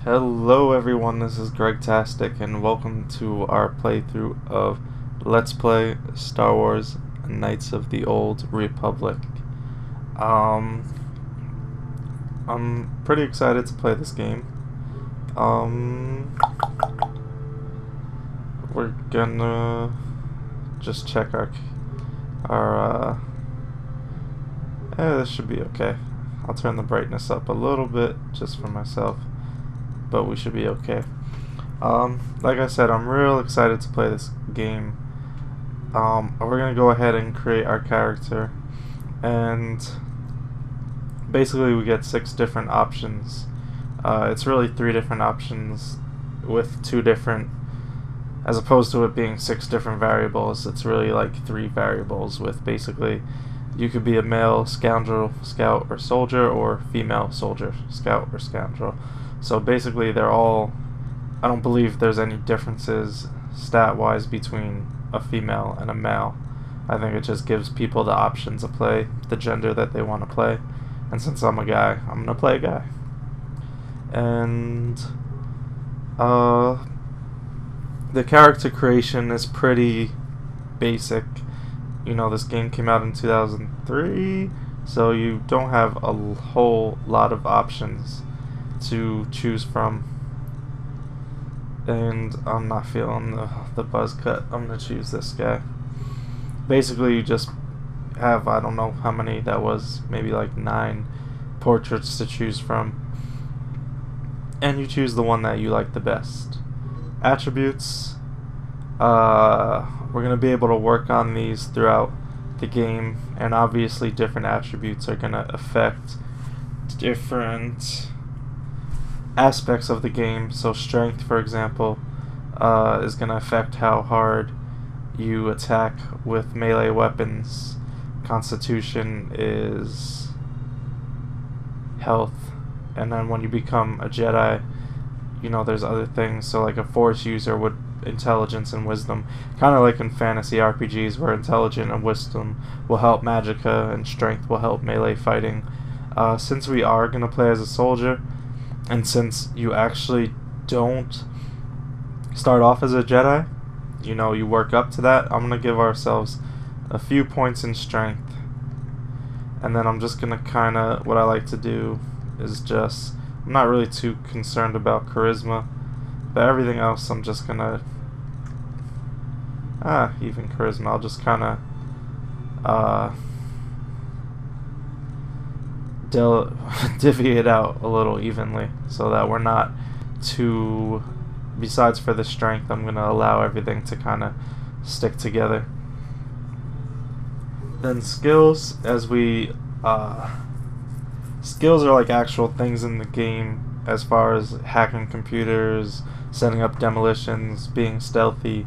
Hello everyone, this is Gregtastic and welcome to our playthrough of Let's Play Star Wars Knights of the Old Republic. I'm pretty excited to play this game. We're gonna just check this should be okay. I'll turn the brightness up a little bit just for myself, but we should be okay. Like I said, I'm real excited to play this game. We're gonna go ahead and create our character, and basically we get 6 different options. It's really 3 different options with 2 different, as opposed to it being 6 different variables. It's really like 3 variables with basically you could be a male scoundrel, scout, or soldier, or female soldier, scout, or scoundrel. So basically they're all, I don't believe there's any differences stat-wise between a female and a male. I think it just gives people the option to play the gender that they want to play. And since I'm a guy, I'm going to play a guy. And the character creation is pretty basic. You know, this game came out in 2003, so you don't have a whole lot of options to choose from. And I'm not feeling the buzz cut. I'm gonna choose this guy. Basically, you just have, I don't know how many that was, maybe like 9 portraits to choose from, and you choose the one that you like the best. Attributes, we're going to be able to work on these throughout the game, and obviously different attributes are going to affect different aspects of the game. So strength, for example, is going to affect how hard you attack with melee weapons. Constitution is health, and then when you become a Jedi, you know, there's other things. So like a Force user would intelligence and wisdom, kind of like in fantasy RPGs where intelligence and wisdom will help magicka and strength will help melee fighting. Since we are going to play as a soldier, and since you actually don't start off as a Jedi, you know, you work up to that, I'm going to give ourselves a few points in strength, and then I'm just going to kind of, what I like to do is just, I'm not really too concerned about charisma, but everything else I'm just going to, even charisma, I'll just kind of divvy it out a little evenly so that we're not too, besides for the strength, I'm going to allow everything to kind of stick together. Then skills, as we, skills are like actual things in the game as far as hacking computers, setting up demolitions, being stealthy,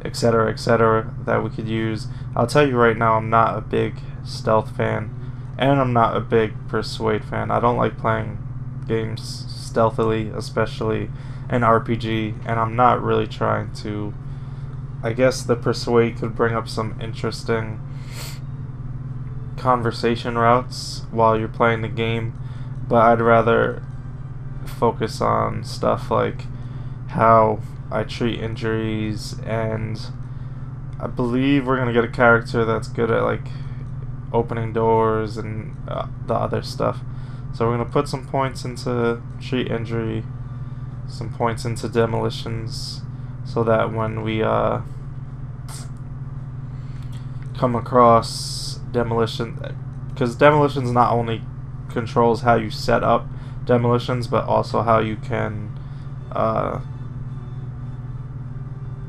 etc., that we could use. I'll tell you right now, I'm not a big stealth fan, and I'm not a big persuade fan. I don't like playing games stealthily, especially an RPG, and I'm not really trying to. I guess the persuade could bring up some interesting conversation routes while you're playing the game, but I'd rather focus on stuff like how I treat injuries, and I believe we're gonna get a character that's good at like opening doors and the other stuff. So we're gonna put some points into treat injury, some points into demolitions, so that when we come across demolition, because demolitions not only controls how you set up demolitions, but also how you can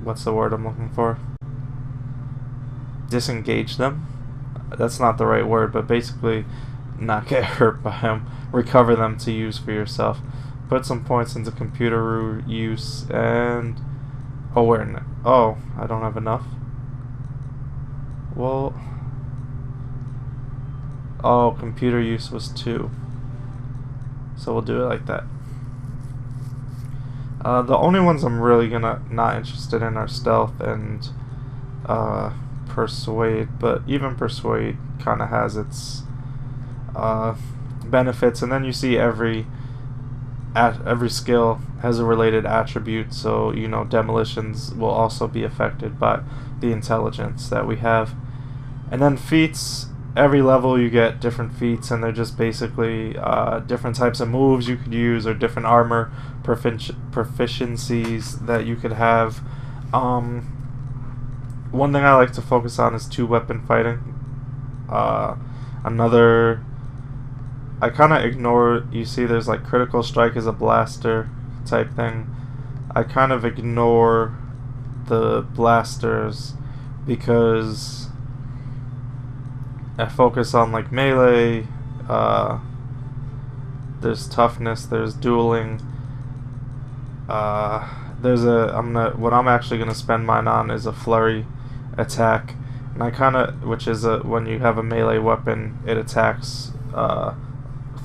what's the word I'm looking for? Disengage them. That's not the right word, but basically not get hurt by them. Recover them to use for yourself. Put some points into computer use and awareness. Oh, I don't have enough. Well, oh, computer use was 2. So we'll do it like that. The only ones I'm really not interested in are stealth and persuade, but even persuade kind of has its benefits. And then you see every every skill has a related attribute, so you know demolitions will also be affected by the intelligence that we have. And then feats, every level you get different feats, and they're just basically different types of moves you could use or different armor proficiencies that you could have. One thing I like to focus on is 2-weapon fighting. Another, I kind of ignore, you see there's like critical strike is a blaster type thing. I kind of ignore the blasters because I focus on like melee, there's toughness, there's dueling, what I'm actually gonna spend mine on is a flurry attack, and I kinda, which is when you have a melee weapon, it attacks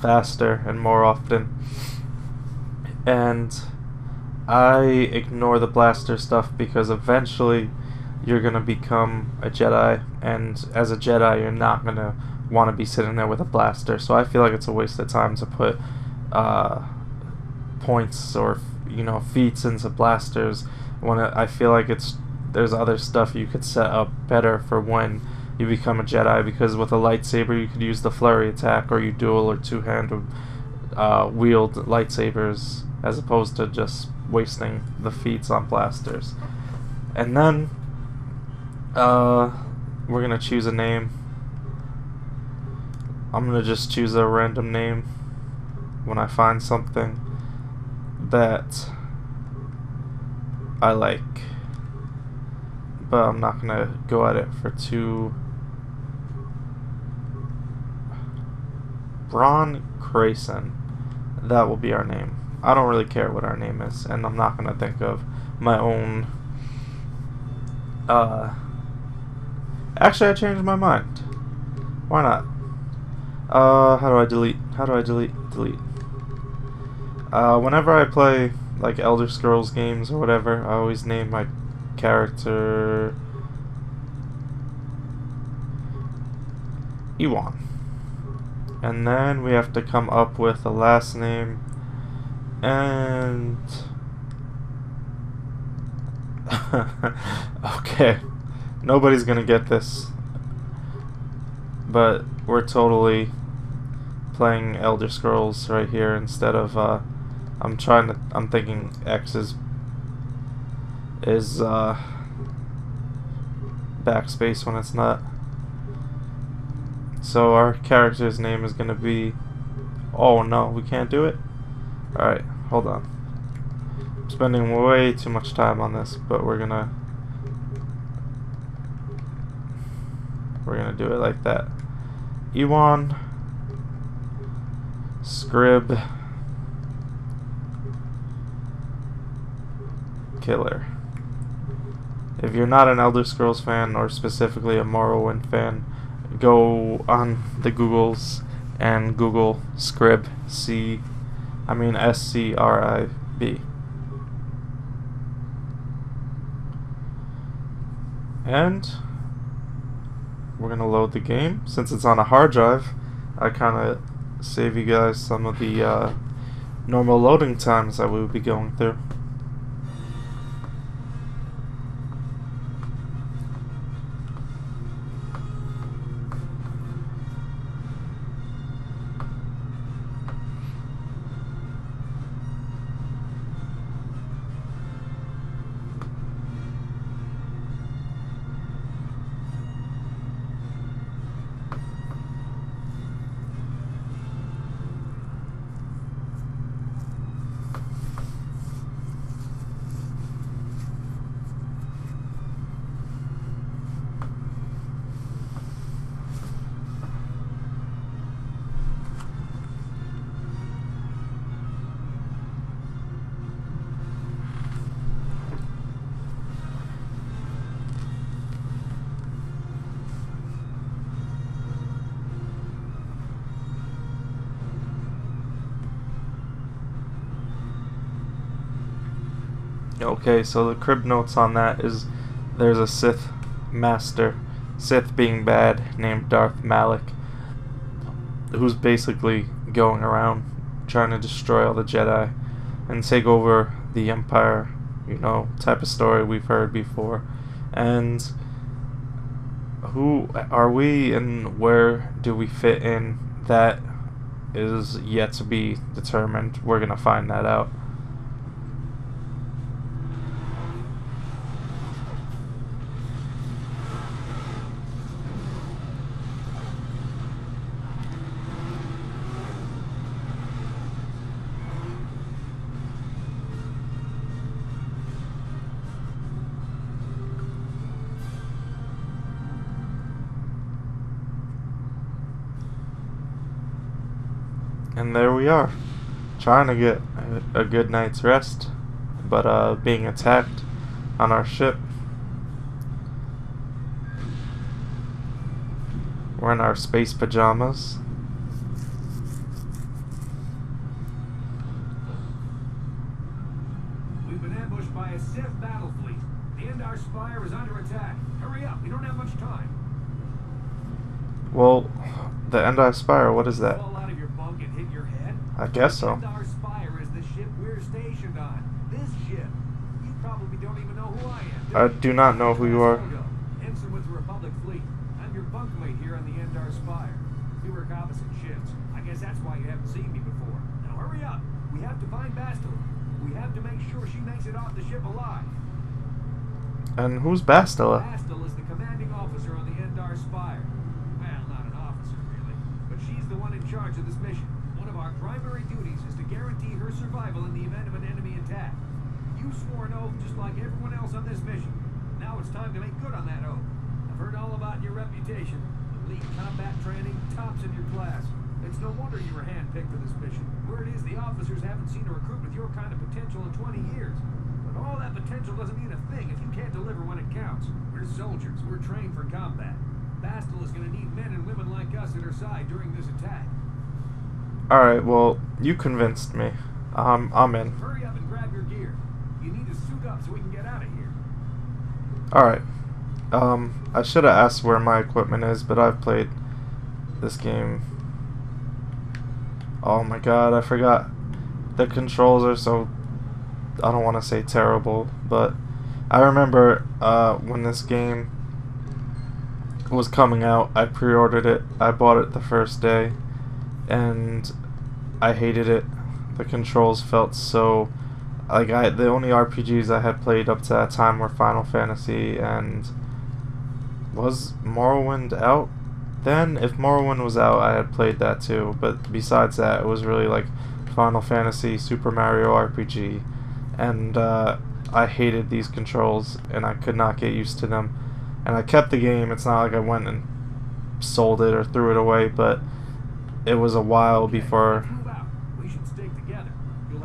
faster and more often. And I ignore the blaster stuff because eventually you're gonna become a Jedi, and as a Jedi you're not gonna want to be sitting there with a blaster, so I feel like it's a waste of time to put points or feats into blasters when I feel like there's other stuff you could set up better for when you become a Jedi, because with a lightsaber you could use the flurry attack, or you dual or two-hand wield lightsabers as opposed to just wasting the feats on blasters. And then we're gonna choose a name. I'm gonna just choose a random name when I find something that I like, but I'm not gonna go at it for too. Braun Crayson, that will be our name. I don't really care what our name is, and I'm not gonna think of my own. Actually, I changed my mind. Why not? How do I delete? Delete. Whenever I play like Elder Scrolls games or whatever, I always name my character Ewon. And then we have to come up with a last name, and okay, nobody's gonna get this, but we're totally playing Elder Scrolls right here instead of I'm thinking X is backspace when it's not. So our character's name is gonna be, oh no, we can't do it? Alright, hold on. I'm spending way too much time on this, but we're gonna do it like that. Ewon Scribkiller. If you're not an Elder Scrolls fan, or specifically a Morrowind fan, go on the Googles and Google Scrib, SCRIB. And we're gonna load the game. Since it's on a hard drive, I kinda save you guys some of the normal loading times that we would be going through. Okay, so the crib notes on that is there's a Sith master, Sith being bad, named Darth Malik, who's basically going around trying to destroy all the Jedi and take over the Empire, you know, type of story we've heard before. And who are we and where do we fit in? That is yet to be determined. We're gonna find that out. And there we are, trying to get a good night's rest, but being attacked on our ship. We're in our space pajamas. We've been ambushed by a Sith battle fleet. The Endar Spire is under attack. Hurry up, we don't have much time. Well, the Endar Spire, what is that? Fall out of your bunk and hit your head? I guess so. The Endar Spire is the ship we're stationed on. This ship. You probably don't even know who I am. I do not know who you are. Ensign with the Republic fleet. I'm your bunkmate here on the Endar Spire. We work opposite ships. I guess that's why you haven't seen me before. Now hurry up. We have to find Bastila. We have to make sure she makes it off the ship alive. And who's Bastila? Bastila is the commanding officer on the Endar Spire. Well, not an officer, really. But she's the one in charge of this mission. One of our primary duties is to guarantee her survival in the event of an enemy attack. You swore an oath just like everyone else on this mission. Now it's time to make good on that oath. I've heard all about your reputation. Elite combat training, tops in your class. It's no wonder you were handpicked for this mission. Word is the officers haven't seen a recruit with your kind of potential in 20 years. But all that potential doesn't mean a thing if you can't deliver when it counts. We're soldiers. We're trained for combat. Bastila is going to need men and women like us at her side during this attack. Alright, well, you convinced me. I'm in. Hurry up and grab your gear. You need to suit up so we can get out of here. Alright. I should have asked where my equipment is, but I've played this game. Oh my god, I forgot. The controls are so, I don't want to say terrible, but I remember when this game was coming out, I pre-ordered it. I bought it the first day, and I hated it. The controls felt so, like, the only RPGs I had played up to that time were Final Fantasy, and was Morrowind out then? If Morrowind was out, I had played that too, but besides that, it was really like Final Fantasy, Super Mario RPG, and I hated these controls, and I could not get used to them, and I kept the game. It's not like I went and sold it or threw it away, but it was a while before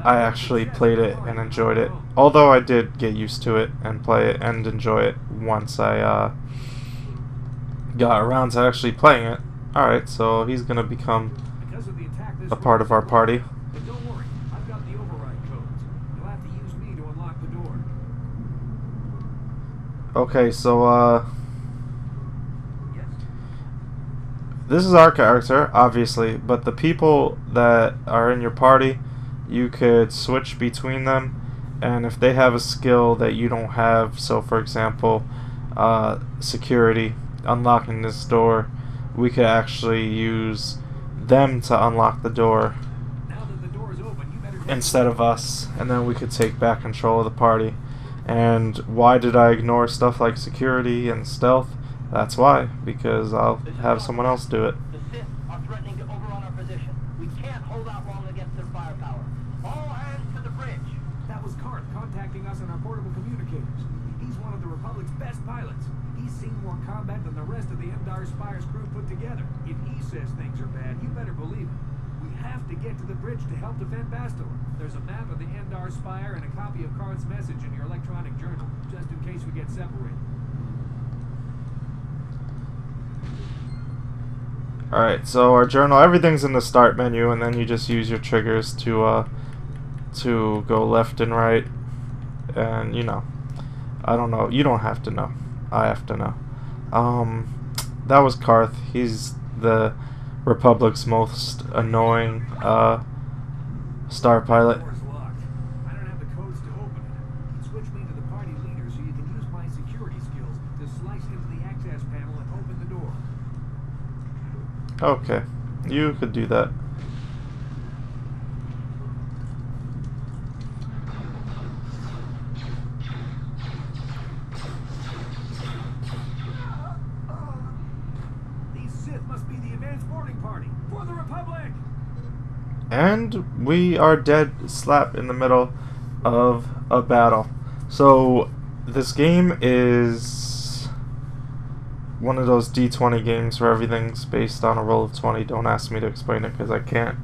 I actually played it and enjoyed it, although I did get used to it and play it and enjoy it once I got around to actually playing it. Alright, so he's gonna become a part of our party. But don't worry, I've got the override codes. You'll have to use me to unlock the door. Okay, so Yes? this is our character, obviously, but the people that are in your party, you could switch between them, and if they have a skill that you don't have, so for example, security, unlocking this door, we could actually use them to unlock the door Now that the door is open, you better instead of us, and then we could take back control of the party. And why did I ignore stuff like security and stealth? That's why, because I'll have someone else do it. The Sith are threatening to overrun our position. We can't hold out long against their firepower. All hands to the bridge. That was Karth contacting us on our portable communicators. He's one of the Republic's best pilots. He's seen more combat than the rest of the Endar Spire's crew put together. If he says things are bad, you better believe it. We have to get to the bridge to help defend Bastila. There's a map of the Endar Spire and a copy of Karth's message in your electronic journal, just in case we get separated. Alright, so our journal, everything's in the start menu, and then you just use your triggers to go left and right, and you know, I don't know, you don't have to know, I have to know. That was Karth. He's the Republic's most annoying Star Pilot. Door's locked. I don't have the codes to open it. Switch me to the party leader so you can use my security skills to slice into the access panel and open the door. Okay, you could do that. These Sith must be the advanced boarding party for the Republic. And we are dead slap in the middle of a battle. So this game is one of those D20 games where everything's based on a roll of 20. Don't ask me to explain it because I can't.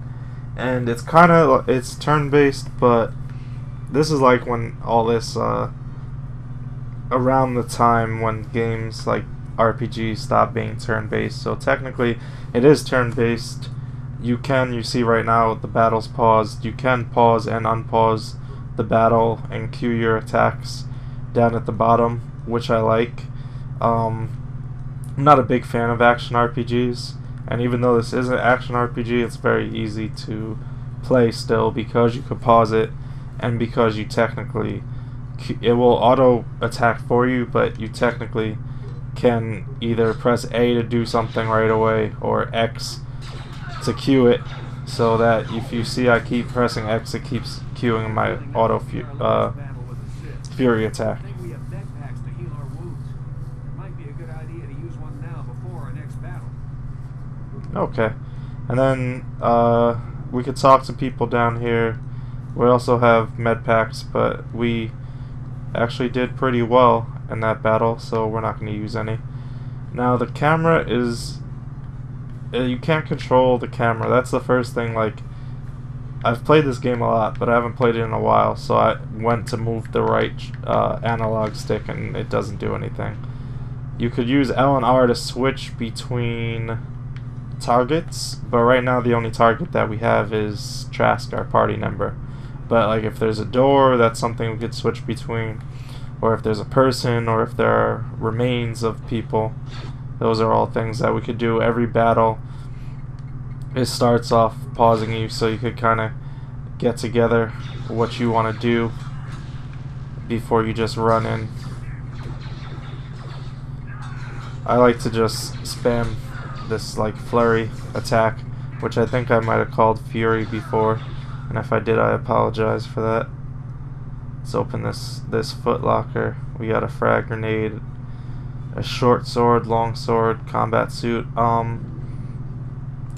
And it's kind of, it's turn-based, but this is like when all this, around the time when games like RPGs stop being turn-based. So technically it is turn-based. You see right now the battle's paused. You can pause and unpause the battle and queue your attacks down at the bottom, which I like. I'm not a big fan of action RPGs, and even though this is an action RPG, it's very easy to play still because you could pause it, and because you technically, it will auto attack for you, but you technically can either press A to do something right away or X to queue it, so that if you see I keep pressing X, it keeps queuing my auto fury attack. I think we have med packs to heal our wounds. It might be a good idea to use one now before our next battle. Okay, and then we could talk to people down here. We also have med packs, but we actually did pretty well in that battle, so we're not going to use any. Now the camera is, you can't control the camera. That's the first thing. Like, I've played this game a lot, but I haven't played it in a while, so I went to move the right analog stick and it doesn't do anything. You could use L and R to switch between targets, but right now the only target that we have is Trask, our party member. But like if there's a door, that's something we could switch between, or if there's a person, or if there are remains of people. Those are all things that we could do. Every battle, it starts off pausing you so you could kind of get together what you want to do before you just run in. I like to just spam this like flurry attack, which I think I might have called Fury before, and if I did, I apologize for that. Let's open this foot locker. We got a frag grenade, a short sword, long sword, combat suit.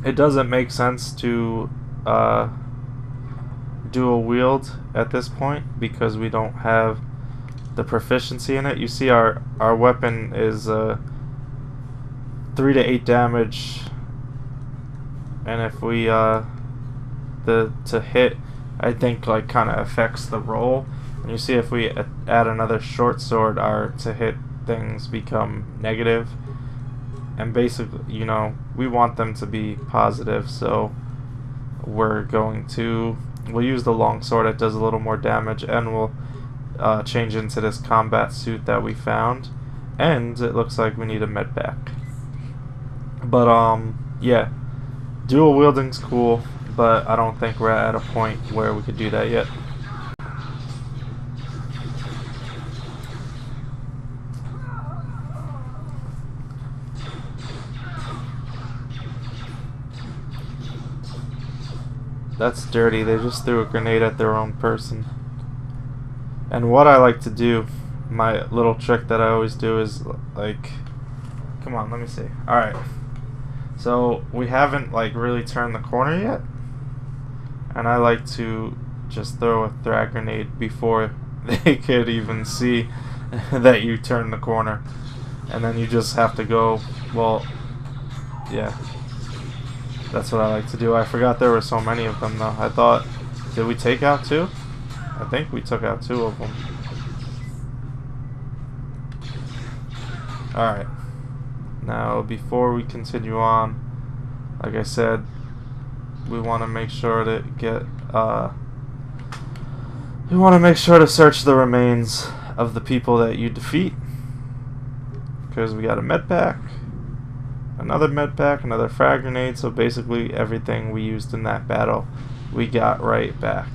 It doesn't make sense to dual wield at this point because we don't have the proficiency in it. You see our weapon is 3 to 8 damage, and if we to hit, I think like kind of affects the roll. And you see if we add another short sword, our to hit things become negative, and basically, you know, we want them to be positive, so we'll use the long sword. It does a little more damage, and we'll change into this combat suit that we found, and it looks like we need a med pack. But yeah, dual wielding's cool, but I don't think we're at a point where we could do that yet. That's dirty. They just threw a grenade at their own person. And what I like to do, my little trick that I always do is like, come on, let me see. Alright. So we haven't like really turned the corner yet. And I like to just throw a frag grenade before they could even see that you turn the corner. And then you just have to go, well, yeah. That's what I like to do. I forgot there were so many of them though. I thought, did we take out 2? I think we took out 2 of them. Alright. Now, before we continue on, like I said, we want to make sure to search the remains of the people that you defeat. Because we got a med pack, another med pack, another frag grenade, so basically everything we used in that battle we got right back.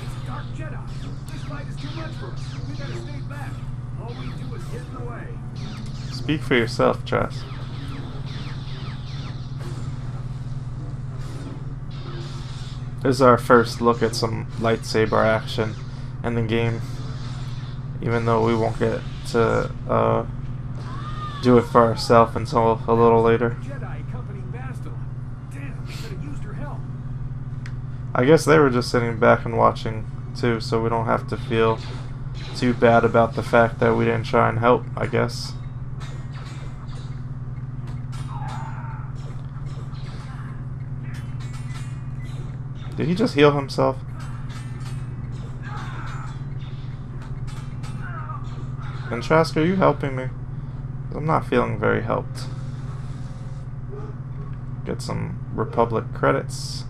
It's a dark Jedi. This fight is too much for us. We gotta stay back. All we do is get in the way. Speak for yourself, Trask. This is our first look at some lightsaber action in the game, even though we won't get to do it for ourselves until a little later. Jedi accompanying Bastila. Damn, we could have used her help. I guess they were just sitting back and watching too, so we don't have to feel too bad about the fact that we didn't try and help, I guess. Did he just heal himself? And Trask, are you helping me? I'm not feeling very helped. Get some Republic credits.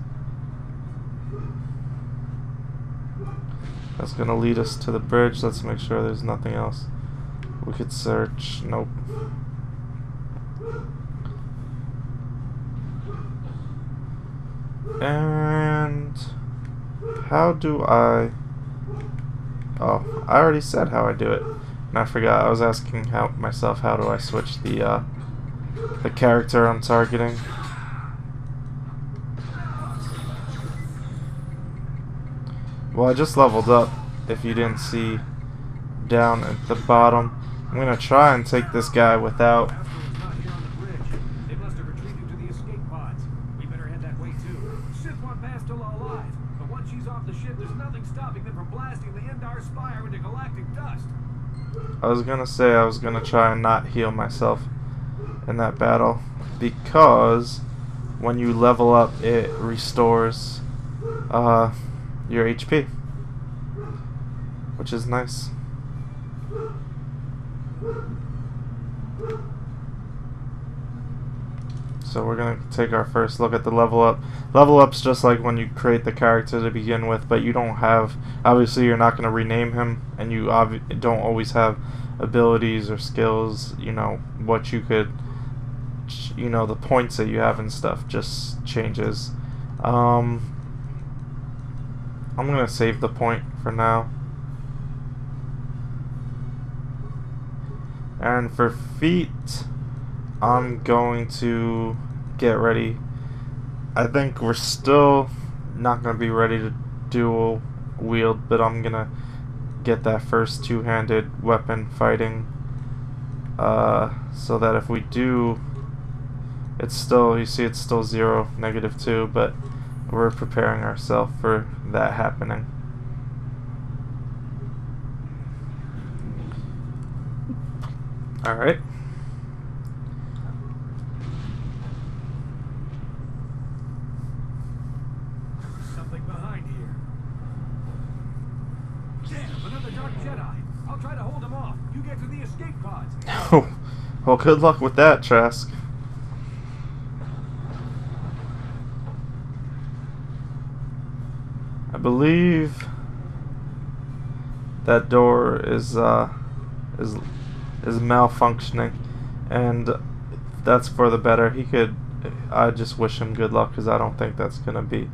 That's gonna lead us to the bridge. Let's make sure there's nothing else we could search. Nope. And how do I... Oh, I already said how I do it. And I forgot. I was asking myself how do I switch the character I'm targeting. Well, I just leveled up, if you didn't see down at the bottom. I'm gonna try and take this guy without... Bastila's not here on the bridge. They must have retreated to the escape pods. We better head that way too. Sith want Bastila alive, but once she's off the ship, there's nothing stopping them from blasting the Endar Spire into galactic dust. I was gonna say I was gonna try and not heal myself in that battle, because when you level up it restores your HP, which is nice. So we're gonna take our first look at the level up. Level up's just like when you create the character to begin with, but you don't have, obviously you're not gonna rename him, and you don't always have abilities or skills, you know, what you could, you know, the points that you have and stuff just changes. I'm gonna save the point for now. And for feet, I'm going to get ready. I think we're still not going to be ready to dual wield, but I'm going to get that first two-handed weapon fighting, so that if we do, it's still, you see it's still 0, -2, but we're preparing ourselves for that happening. Alright. Something behind here. Damn, another dark Jedi. I'll try to hold him off. You get to the escape pods. Oh, well, good luck with that, Trask. I believe that door is malfunctioning, and that's for the better. He could, I just wish him good luck, because I don't think that's gonna be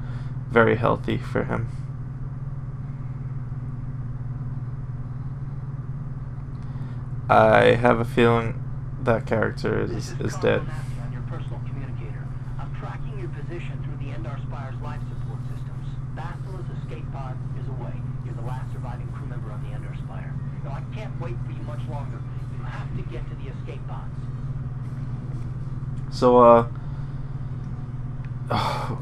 very healthy for him. I have a feeling that character is dead. On your personal communicator. I'm tracking your position through the Endar Spire's life support systems. Bastila's escape pod is away. You're the last surviving crew member on the Endar Spire. Now, I can't wait for you much longer. You have to get to the escape pods. So,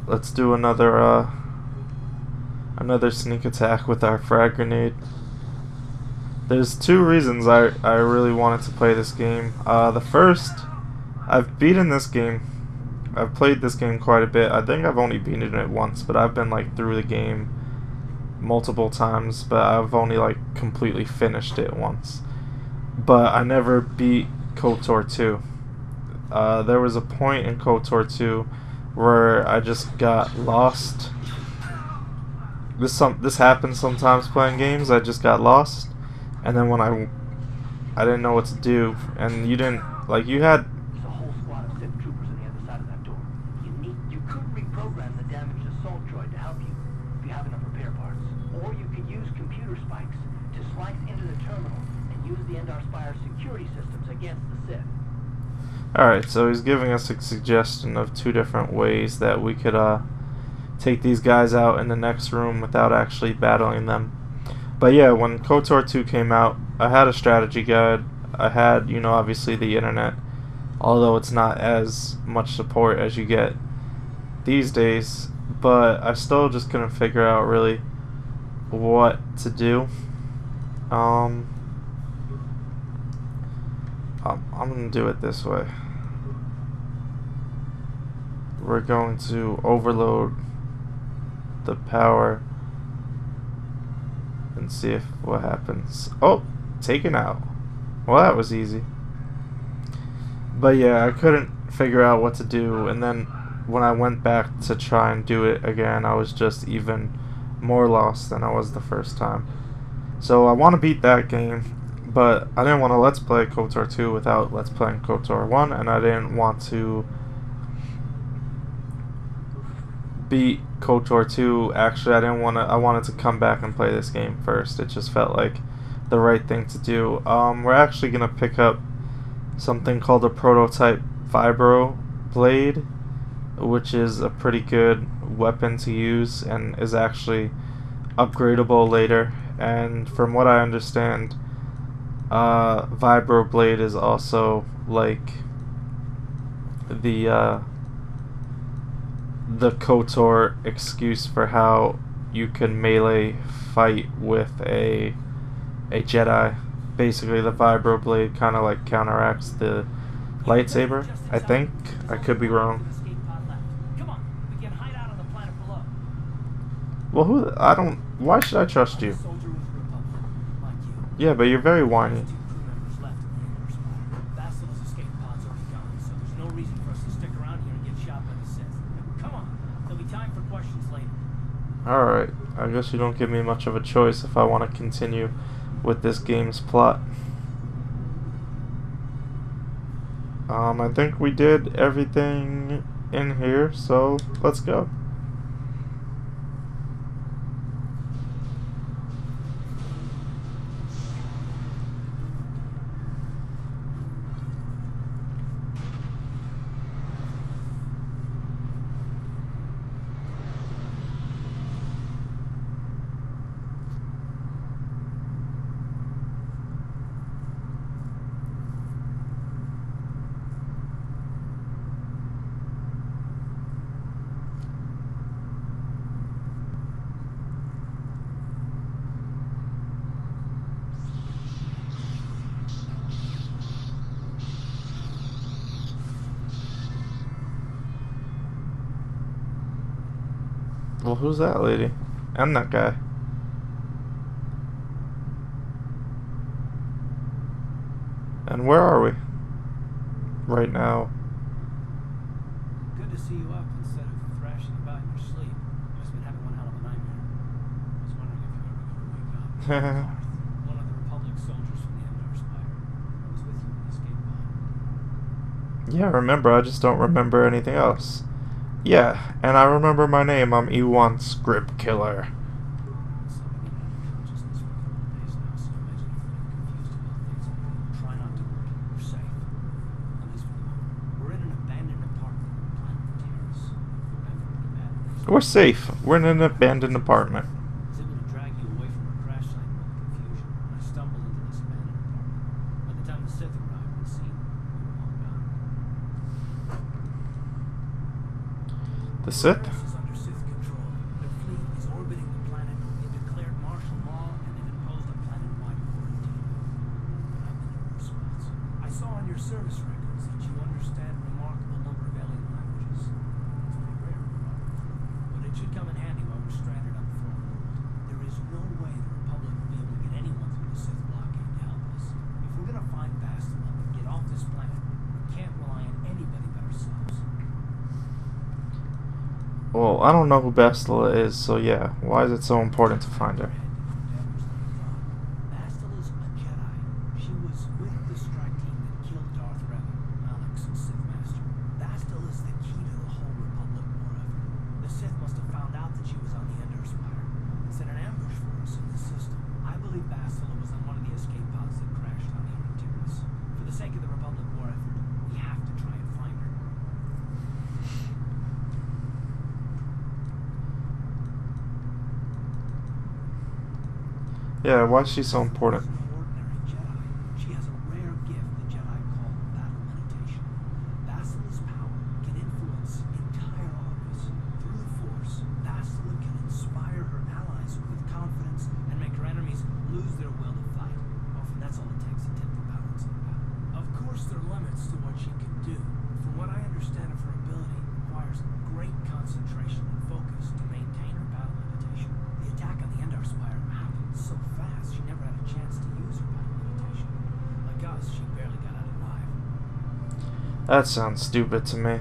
let's do another sneak attack with our frag grenade. There's two reasons I really wanted to play this game. The first, I've beaten this game. I've played this game quite a bit. I think I've only beaten it once, but I've been like through the game multiple times, but I've only like completely finished it once. But I never beat KOTOR 2. There was a point in KOTOR 2 where I just got lost. This happens sometimes playing games. I just got lost, and then when I didn't know what to do, and you didn't, like, you had... There's a whole squad of Sith troopers on the other side of that the damaged assault droid to help you, if you have enough repair parts. Or you could use computer spikes to slice into the terminal and use the Endar Spire's security systems against the Sith. Alright, so he's giving us a suggestion of 2 different ways that we could take these guys out in the next room without actually battling them. But yeah, when KOTOR 2 came out, I had a strategy guide. I had, you know, obviously the internet, although it's not as much support as you get these days, but I still just couldn't figure out really what to do. I'm gonna do it this way. We're going to overload the power and see if what happens. Oh, taken out. Well, that was easy. But yeah, I couldn't figure out what to do, and then when I went back to try and do it again, I was just even more lost than I was the first time. So I want to beat that game, but I didn't want to Let's Play KOTOR 2 without Let's Playing KOTOR 1, and I didn't want to beat KOTOR 2. Actually, I wanted to come back and play this game first. It just felt like the right thing to do. We're actually going to pick up something called a prototype vibro blade, which is a pretty good weapon to use and is actually upgradable later. And from what I understand, vibro blade is also like the KOTOR excuse for how you can melee fight with a Jedi. Basically, the vibro blade kind of like counteracts the lightsaber, I think. I could be wrong. Well, why should I trust you? Yeah, but you're very whiny. Alright, I guess you don't give me much of a choice if I want to continue with this game's plot. I think we did everything in here, so let's go. Well, who's that lady? And that guy. And where are we? Right now. Good to see you up instead of thrashing about in your sleep. Must have been having one hell of a nightmare. I was wondering if you were ever going to wake up. One of the Republic soldiers from the Endar Spire. I was with you when you escaped behind. Yeah, I remember. I just don't remember anything else. Yeah, and I remember my name. I'm Ewon Scribkiller. We're safe. We're in an abandoned apartment. I was able to drag you away from our crash site with the confusion, and I stumbled into this abandoned apartment. By the time the Sith arrived on the scene, we were all gone. The Sith? The force is under Sith control. Their fleet is orbiting the planet. They've declared martial law, and they've imposed a planet-wide quarantine. But I've been in worse spots. I saw on your service records that you understand a remarkable number of alien languages. It's pretty rare. But it should come in handy while we're stranded on the foreign world. There is no way the Republic will be able to get anyone through the Sith blockade to help us. If we're gonna find Bastila and get off this planet, we can't rely on anybody but ourselves. Well, I don't know who Bastila is, so yeah. Why is it so important to find her? Bastila's a Jedi. She was with the strike team that killed Darth Revan, Malak's Sith master. Bastila's the key to the whole Republic war effort. The Sith in the system. I believe Bastila was on one of the escape pods that crashed on here in Tiras. For the sake of the Republic war effort, we have to try and find her. Yeah, why is she so important? She's no ordinary Jedi. She has a rare gift the Jedi call battle meditation. Bastila's power can influence entire armies. Through the Force, Bastila can inspire her allies with confidence and make her enemies lose their will to fight. Often that's all it takes to tip the balance in a battle. Of course, there are limits to what she can do. From what I understand of her ability, it requires great concentration and focus to maintain her battle meditation. The attack on the Endar Spire happened so fast she never had a chance to use her battle meditation. Like us, she barely got out alive. That sounds stupid to me.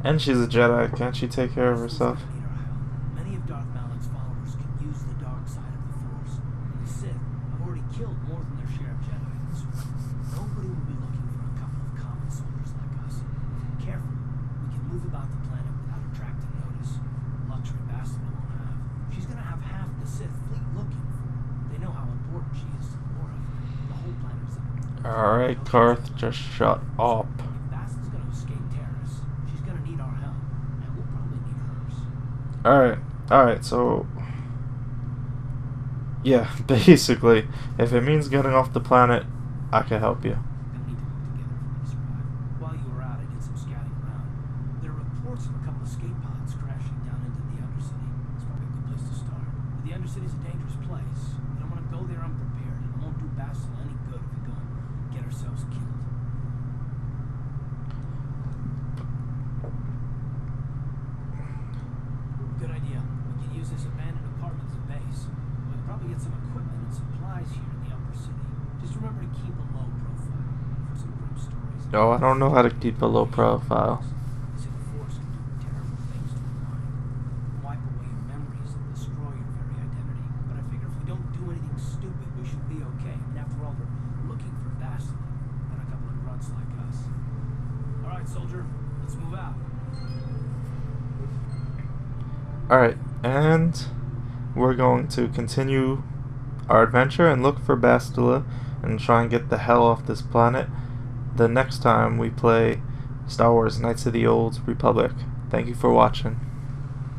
And she's a Jedi, can't she take care of herself? Need our help. Many of Darth Malik's followers can use the dark side of the Force. And the Sith have already killed more than their share of Jedi this way. Nobody will be looking for a couple of common soldiers like us. If we're careful, we can move about the planet without attracting notice. Luxury Bastila won't have. She's gonna have half the Sith fleet looking for her. They know how important she is to the war effort. The whole planet is up. Alright, Karth, just shut up. If Bastila's gonna escape terrorists, she's gonna need our help. And we'll probably need hers. Alright, so... yeah, basically, if it means getting off the planet, I can help you. Gonna need to work together if we're gonna survive. While you were out, I did some scouting around. There are reports of a couple escape pods crashing down into the Undercity. It's probably a good place to start. But the Undercity's a dangerous place. We don't want to go there unprepared, and it won't do Bastila any good if we go and get ourselves killed. Good idea. We can use this abandoned apartment as a base. We can probably get some equipment and supplies here in the upper city. Just remember to keep a low profile for some grim stories. Oh, I don't know how to keep a low profile. They say the Force can do terrible things to the mind. Wipe away your memories and destroy your very identity. But I figure if we don't do anything stupid, we should be okay. I mean, after all, we're looking for Bastila and a couple of grunts like us. Alright, soldier, let's move out. Alright, and we're going to continue our adventure and look for Bastila and try and get the hell off this planet the next time we play Star Wars Knights of the Old Republic. Thank you for watching.